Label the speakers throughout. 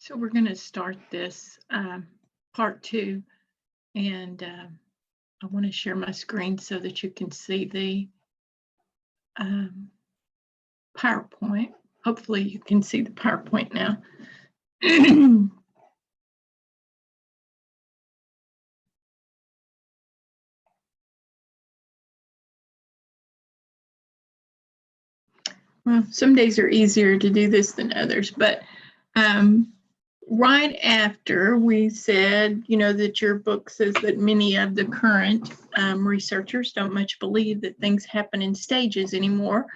Speaker 1: So we're going to start this part two, and I want to share my screen so that you can see the um, PowerPoint. Hopefully you can see the PowerPoint now. Well, some days are easier to do this than others, but right after we said, that your book says that many of the current researchers don't much believe that things happen in stages anymore,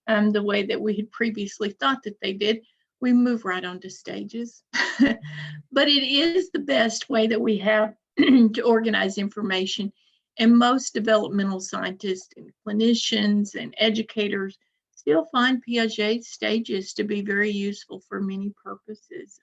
Speaker 1: the way that we had previously thought that they did, we move right on to stages. But it is the best way that we have to organize information. And most developmental scientists and clinicians and educators still find Piaget stages to be very useful for many purposes.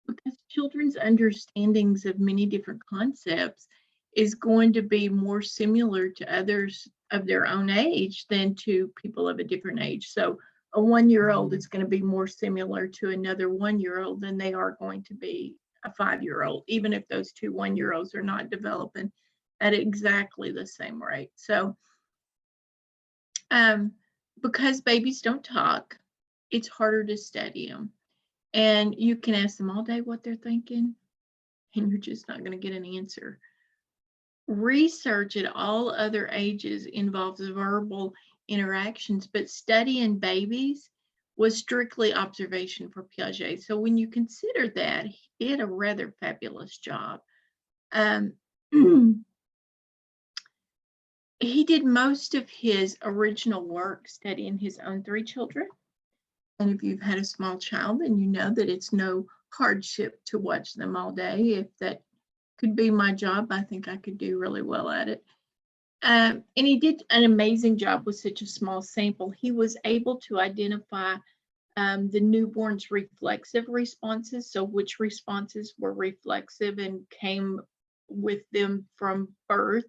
Speaker 1: Because children's understandings of many different concepts is going to be more similar to others of their own age than to people of a different age. So a 1-year-old is going to be more similar to another 1-year-old than they are going to be a 5-year-old, even if those two 1-year-olds are not developing at exactly the same rate. So because babies don't talk, it's harder to study them. And you can ask them all day what they're thinking, and you're just not going to get an answer. Research at all other ages involves verbal interactions, but studying babies was strictly observation for Piaget. So when you consider that, he did a rather fabulous job. He did most of his original work studying his own 3 children. And if you've had a small child, then you know that it's no hardship to watch them all day. If that could be my job, I think I could do really well at it. And he did an amazing job with such a small sample. He was able to identify the newborn's reflexive responses, so which responses were reflexive and came with them from birth,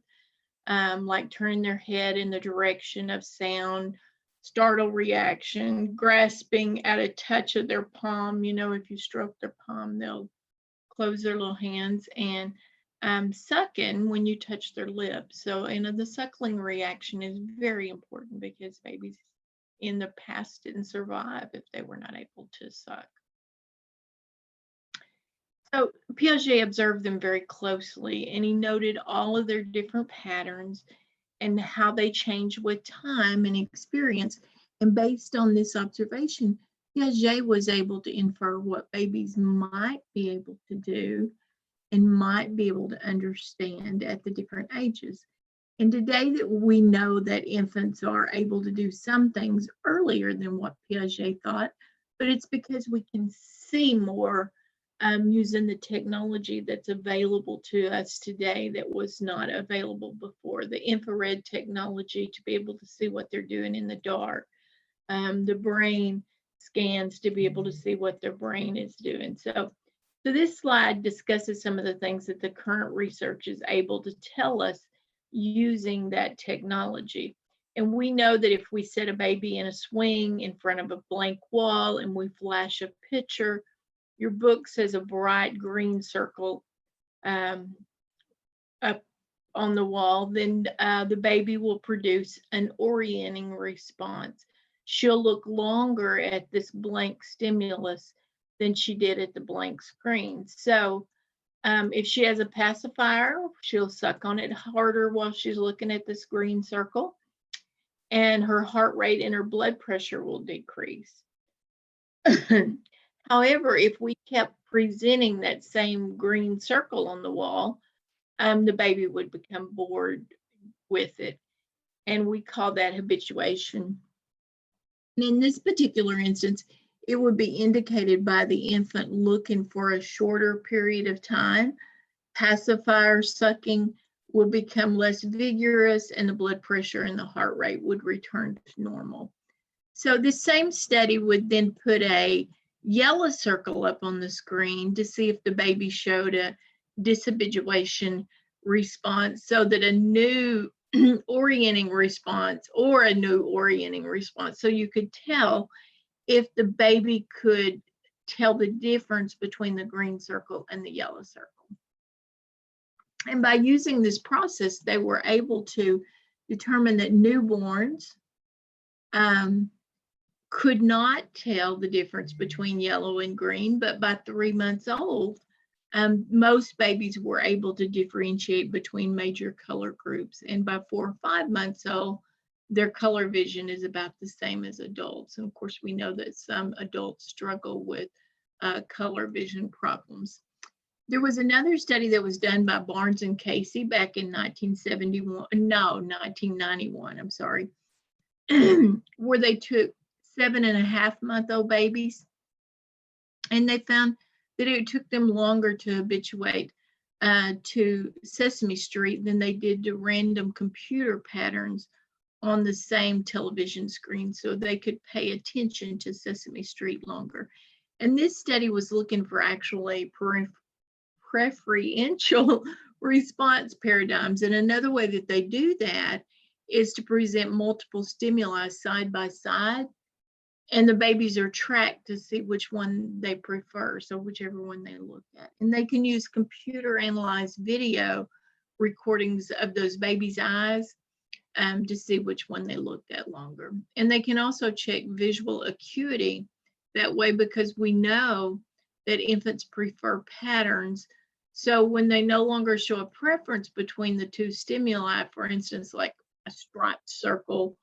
Speaker 1: like turning their head in the direction of sound, startle reaction, grasping at a touch of their palm. If you stroke their palm, they'll close their little hands, and sucking when you touch their lips. So, the suckling reaction is very important because babies in the past didn't survive if they were not able to suck. So Piaget observed them very closely, and he noted all of their different patterns and how they change with time and experience. And based on this observation, Piaget was able to infer what babies might be able to do and might be able to understand at the different ages. And today that we know that infants are able to do some things earlier than what Piaget thought, but it's because we can see more using the technology that's available to us today that was not available before. The infrared technology to be able to see what they're doing in the dark, the brain scans to be able to see what their brain is doing. So this slide discusses some of the things that the current research is able to tell us using that technology. And we know that if we set a baby in a swing in front of a blank wall and we flash a picture, your book says a bright green circle up on the wall, then the baby will produce an orienting response. She'll look longer at this blank stimulus than she did at the blank screen. So if she has a pacifier, she'll suck on it harder while she's looking at this green circle, and her heart rate and her blood pressure will decrease. However, if we kept presenting that same green circle on the wall, the baby would become bored with it. And we call that habituation. And in this particular instance, it would be indicated by the infant looking for a shorter period of time. Pacifier sucking will become less vigorous, and the blood pressure and the heart rate would return to normal. So this same study would then put a yellow circle up on the screen to see if the baby showed a dishabituation response, so that a new orienting response or a new orienting response. So you could tell if the baby could tell the difference between the green circle and the yellow circle. And by using this process, they were able to determine that newborns could not tell the difference between yellow and green, but by 3 months old, most babies were able to differentiate between major color groups. And by 4 or 5 months old, their color vision is about the same as adults. And of course, we know that some adults struggle with color vision problems. There was another study that was done by Barnes and Casey back in 1991, I'm sorry, where they took 7.5-month-old babies, and they found that it took them longer to habituate to Sesame Street than they did to random computer patterns on the same television screen, so they could pay attention to Sesame Street longer. And this study was looking for actually preferential response paradigms. And another way that they do that is to present multiple stimuli side by side, and the babies are tracked to see which one they prefer, so whichever one they look at. And they can use computer analyzed video recordings of those babies' eyes to see which one they looked at longer. And they can also check visual acuity that way, because we know that infants prefer patterns. So when they no longer show a preference between the two stimuli, for instance, like a striped circle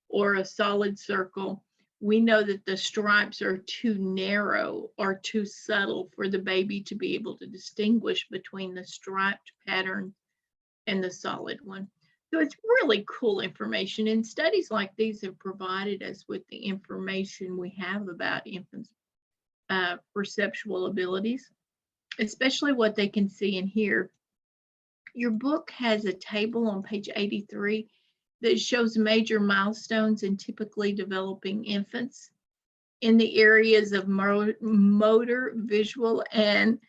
Speaker 1: or a solid circle, we know that the stripes are too narrow or too subtle for the baby to be able to distinguish between the striped pattern and the solid one. So it's really cool information, and studies like these have provided us with the information we have about infants' perceptual abilities, especially what they can see and hear. Your book has a table on page 83 that shows major milestones in typically developing infants in the areas of motor, visual, and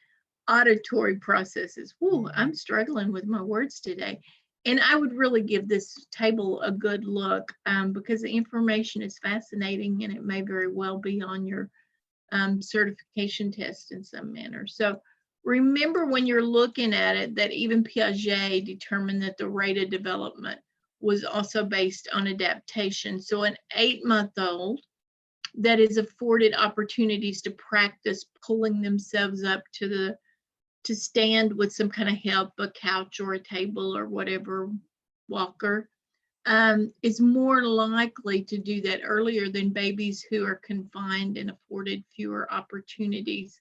Speaker 1: auditory processes. Whoa, I'm struggling with my words today. And I would really give this table a good look because the information is fascinating, and it may very well be on your certification test in some manner. So remember, when you're looking at it, that even Piaget determined that the rate of development was also based on adaptation. So an 8-month-old that is afforded opportunities to practice pulling themselves up to stand with some kind of help, a couch or a table or whatever, walker, is more likely to do that earlier than babies who are confined and afforded fewer opportunities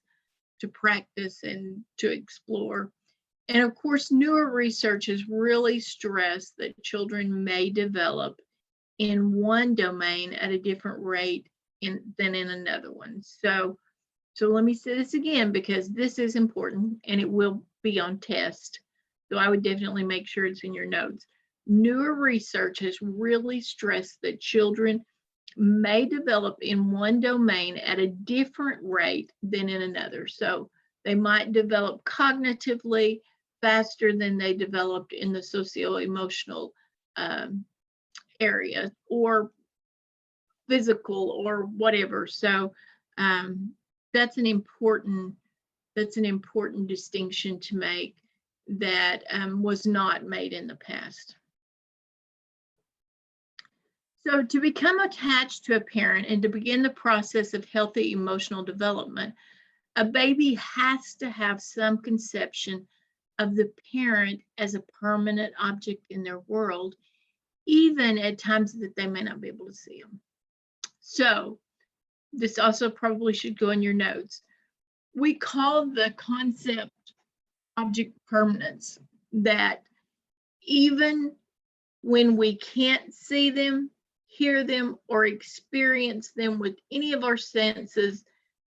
Speaker 1: to practice and to explore. And of course, newer research has really stressed that children may develop in one domain at a different rate than in another one. So let me say this again, because this is important and it will be on test. So I would definitely make sure it's in your notes. Newer research has really stressed that children may develop in one domain at a different rate than in another. So they might develop cognitively faster than they developed in the socio-emotional area, or physical, or whatever. So that's an important distinction to make that was not made in the past. So to become attached to a parent and to begin the process of healthy emotional development, a baby has to have some conception of the parent as a permanent object in their world, even at times that they may not be able to see them. So this also probably should go in your notes. We call the concept object permanence, that even when we can't see them, hear them, or experience them with any of our senses,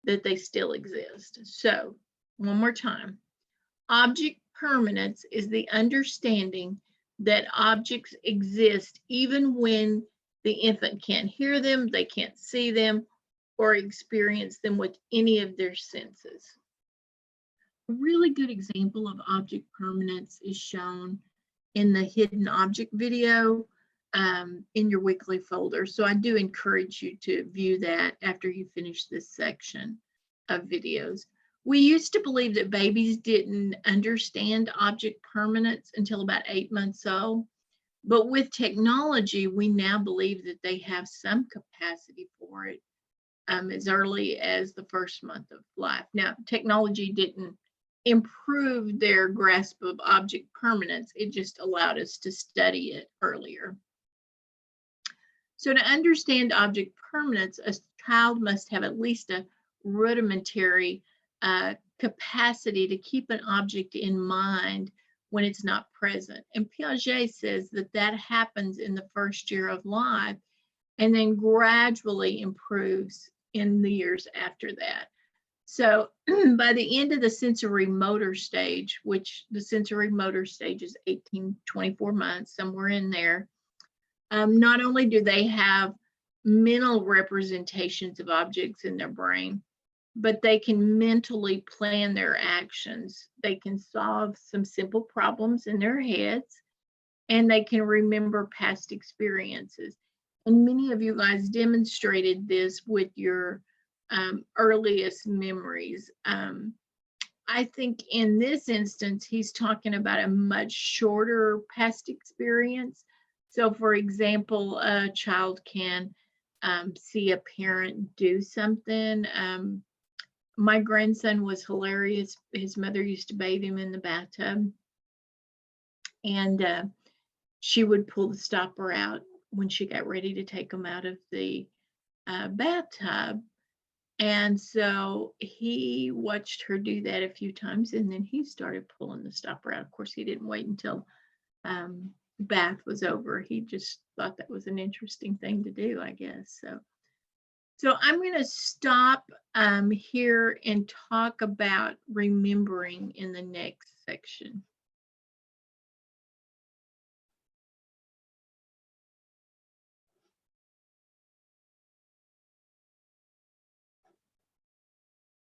Speaker 1: that they still exist. So one more time, object permanence is the understanding that objects exist even when the infant can't hear them, they can't see them, or experience them with any of their senses. A really good example of object permanence is shown in the hidden object video in your weekly folder. So I do encourage you to view that after you finish this section. of videos. We used to believe that babies didn't understand object permanence until about 8 months old. But with technology, we now believe that they have some capacity for it as early as the first month of life. Now, technology didn't improve their grasp of object permanence, it just allowed us to study it earlier. So to understand object permanence, a child must have at least a rudimentary capacity to keep an object in mind when it's not present. And Piaget says that that happens in the first year of life and then gradually improves in the years after that. So by the end of the sensory motor stage, which the sensory motor stage is 18, 24 months, somewhere in there, not only do they have mental representations of objects in their brain, but they can mentally plan their actions. They can solve some simple problems in their heads, and they can remember past experiences. And many of you guys demonstrated this with your earliest memories. I think in this instance, he's talking about a much shorter past experience. So for example, a child can see a parent do something. My grandson was hilarious. His mother used to bathe him in the bathtub, and she would pull the stopper out when she got ready to take him out of the bathtub. And so he watched her do that a few times, and then he started pulling the stopper out. Of course, he didn't wait until bath was over. He just thought that was an interesting thing to do, I guess. So I'm going to stop here and talk about remembering in the next section.